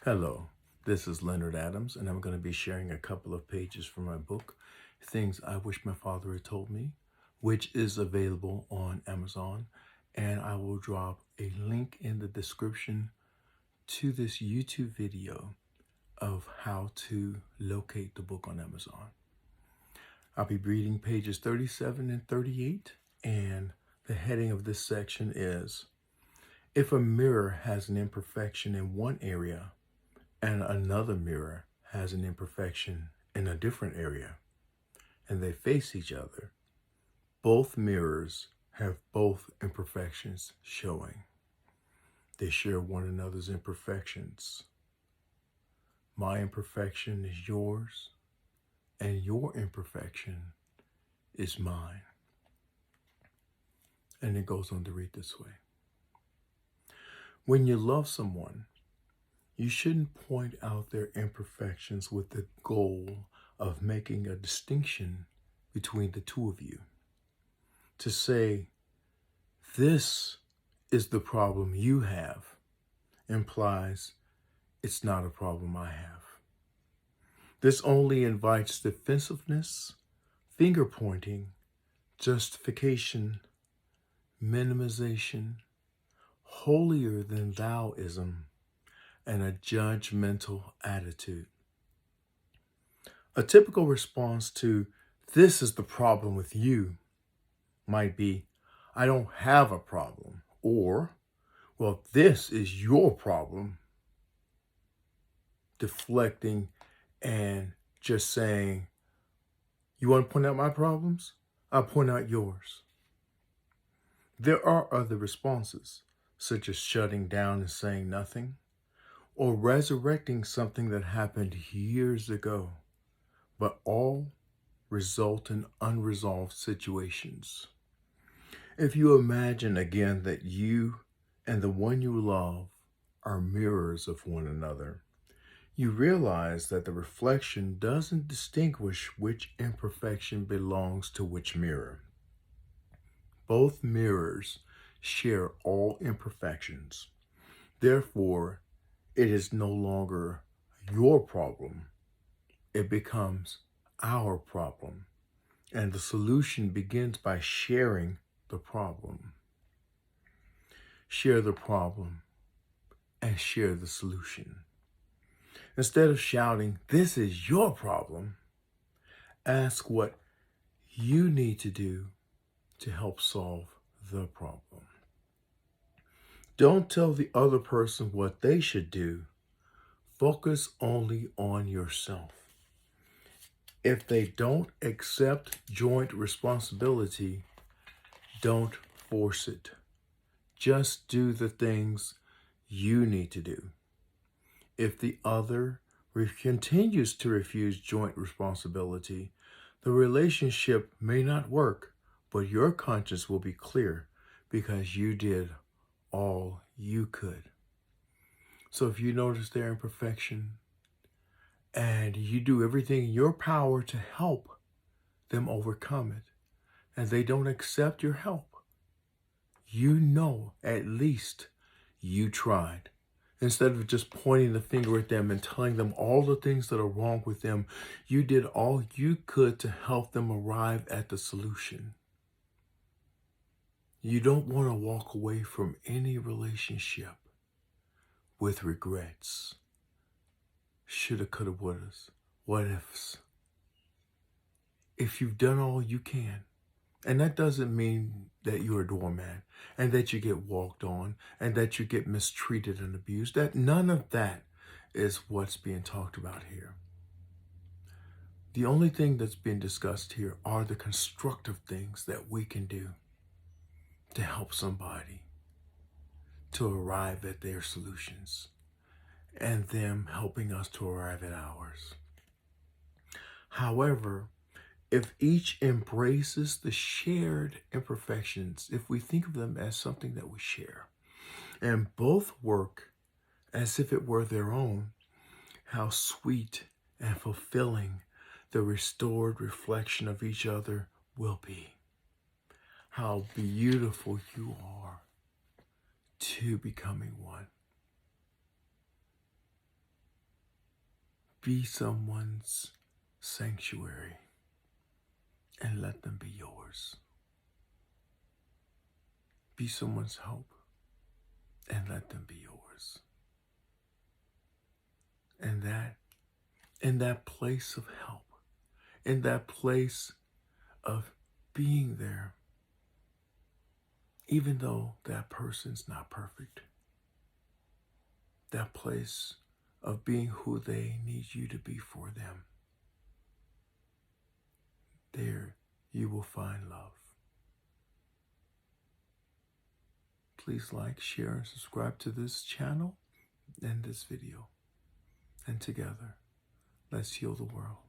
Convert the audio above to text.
Hello, this is Leonard Adams, and I'm going to be sharing a couple of pages from my book, Things I Wish My Father Had Told Me, which is available on Amazon. And I will drop a link in the description to this YouTube video of how to locate the book on Amazon. I'll be reading pages 37 and 38, and the heading of this section is, If a mirror has an imperfection in one area, and another mirror has an imperfection in a different area, and they face each other, both mirrors have both imperfections showing. They share one another's imperfections. My imperfection is yours, and your imperfection is mine. And it goes on to read this way. When you love someone, you shouldn't point out their imperfections with the goal of making a distinction between the two of you. To say, this is the problem you have, implies it's not a problem I have. This only invites defensiveness, finger pointing, justification, minimization, holier than thouism, and a judgmental attitude. A typical response to, this is the problem with you, might be, I don't have a problem, or, well, this is your problem. Deflecting and just saying, you want to point out my problems? I'll point out yours. There are other responses, such as shutting down and saying nothing, or resurrecting something that happened years ago, but all result in unresolved situations. If you imagine again that you and the one you love are mirrors of one another, you realize that the reflection doesn't distinguish which imperfection belongs to which mirror. Both mirrors share all imperfections. Therefore, it is no longer your problem. It becomes our problem. And the solution begins by sharing the problem. Share the problem and share the solution. Instead of shouting, this is your problem, ask what you need to do to help solve the problem. Don't tell the other person what they should do. Focus only on yourself. If they don't accept joint responsibility, don't force it. Just do the things you need to do. If the other continues to refuse joint responsibility, the relationship may not work, but your conscience will be clear because you did all you could. So if you notice their imperfection and you do everything in your power to help them overcome it, and they don't accept your help, you know at least you tried. Instead of just pointing the finger at them and telling them all the things that are wrong with them, you did all you could to help them arrive at the solution. You don't want to walk away from any relationship with regrets. Shoulda, coulda, wouldas, what ifs. If you've done all you can, and that doesn't mean that you're a doormat and that you get walked on and that you get mistreated and abused. That none of that is what's being talked about here. The only thing that's being discussed here are the constructive things that we can do to help somebody to arrive at their solutions and them helping us to arrive at ours. However, if each embraces the shared imperfections, if we think of them as something that we share, and both work as if it were their own, how sweet and fulfilling the restored reflection of each other will be. How beautiful you are, two becoming one. Be someone's sanctuary and let them be yours. Be someone's hope and let them be yours. And that, in that place of help, in that place of being there, even though that person's not perfect, that place of being who they need you to be for them, there you will find love. Please like, share, and subscribe to this channel and this video. And together, let's heal the world.